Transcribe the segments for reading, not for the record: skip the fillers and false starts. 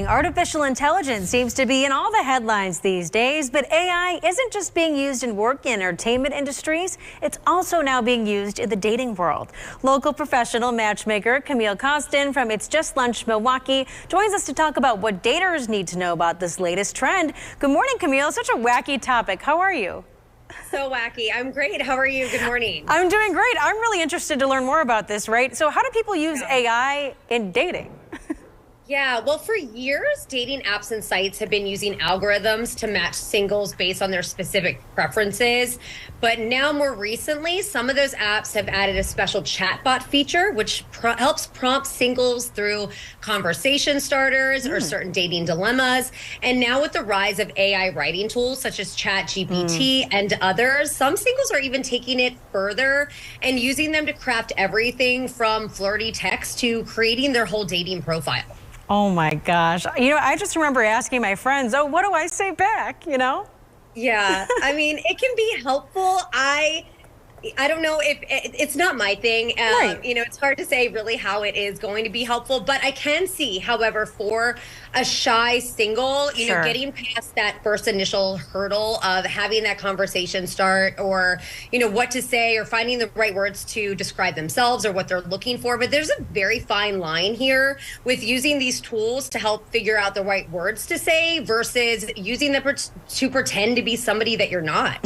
morning. Artificial intelligence seems to be in all the headlines these days, but AI isn't just being used in work and entertainment industries. It's also now being used in the dating world. Local professional matchmaker Camille Kostin from It's Just Lunch Milwaukee joins us to talk about what daters need to know about this latest trend. Good morning, Camille. Such a wacky topic. How are you? So wacky. I'm great. How are you? Good morning. I'm doing great. I'm really interested to learn more about this, right? So how do people use AI in dating? Yeah, well, for years, dating apps and sites have been using algorithms to match singles based on their specific preferences. But now, more recently, some of those apps have added a special chatbot feature, which helps prompt singles through conversation starters or certain dating dilemmas. And now, with the rise of AI writing tools such as ChatGPT and others, some singles are even taking it further and using them to craft everything from flirty text to creating their whole dating profile. Oh my gosh. You know, I just remember asking my friends, oh, what do I say back, you know? Yeah, I mean, it can be helpful. I don't know if it's not my thing. Right. You know, it's hard to say really how it is going to be helpful, but I can see, however, for a shy single, you know, getting past that first initial hurdle of having that conversation start or, you know, what to say or finding the right words to describe themselves or what they're looking for. But there's a very fine line here with using these tools to help figure out the right words to say versus using them to pretend to be somebody that you're not.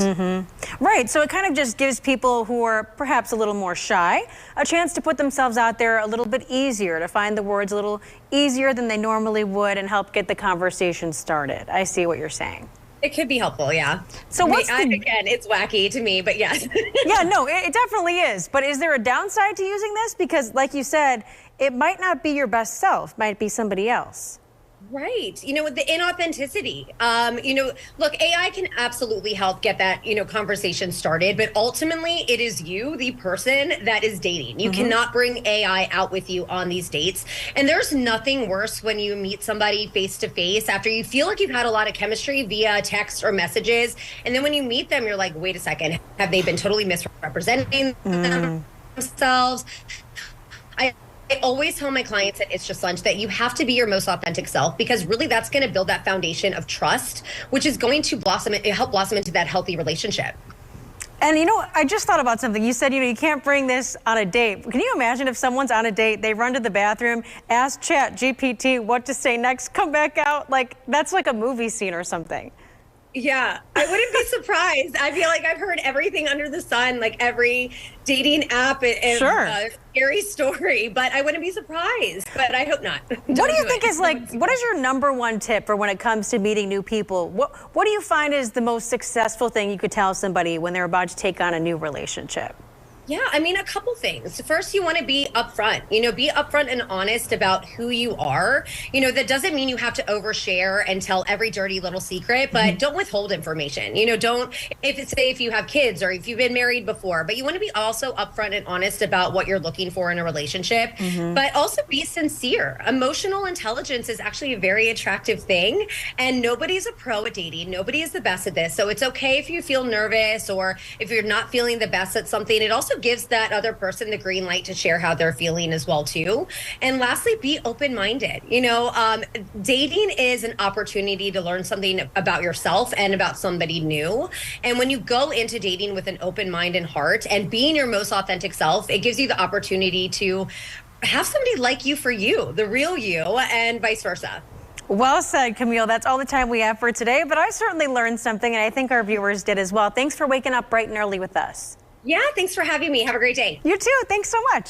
Right. So it kind of just gives people who are perhaps a little more shy a chance to put themselves out there a little bit easier, to find the words a little easier than they normally would and help get the conversation started. I see what you're saying. It could be helpful, yeah. So again, it's wacky to me, but yes. Yeah, no, it definitely is. But is there a downside to using this? Because like you said, it might not be your best self, might be somebody else. Right. You know, with the inauthenticity, you know, look, AI can absolutely help get that, you know, conversation started. But ultimately, it is you, the person that is dating. You cannot bring AI out with you on these dates. And there's nothing worse when you meet somebody face to face after you feel like you've had a lot of chemistry via text or messages. And then when you meet them, you're like, wait a second, have they been totally misrepresenting themselves? I always tell my clients at It's Just Lunch that you have to be your most authentic self, because really that's going to build that foundation of trust, which is going to help blossom into that healthy relationship. And you know, I just thought about something. You said, you know, you can't bring this on a date. Can you imagine if someone's on a date, they run to the bathroom, ask ChatGPT what to say next, come back out? Like, that's like a movie scene or something. Yeah, I wouldn't be surprised. I feel like I've heard everything under the sun, like every dating app and scary story, but I wouldn't be surprised, but I hope not. What do you think is like, what is your #1 tip for when it comes to meeting new people? What do you find is the most successful thing you could tell somebody when they're about to take on a new relationship? Yeah, I mean, a couple things. First, you want to be upfront. You know, be upfront and honest about who you are. You know, that doesn't mean you have to overshare and tell every dirty little secret, but don't withhold information. You know, don't, if you have kids or if you've been married before, but you want to be also upfront and honest about what you're looking for in a relationship, but also be sincere. Emotional intelligence is actually a very attractive thing, and nobody's a pro at dating. Nobody is the best at this. So it's okay if you feel nervous or if you're not feeling the best at something. It also gives that other person the green light to share how they're feeling as well too. And lastly, be open-minded. You know, dating is an opportunity to learn something about yourself and about somebody new. And when you go into dating with an open mind and heart and being your most authentic self, it gives you the opportunity to have somebody like you for you, the real you, and vice versa. Well said, Camille. That's all the time we have for today, but I certainly learned something, and I think our viewers did as well. Thanks for waking up bright and early with us. Yeah, thanks for having me. Have a great day. You too. Thanks so much.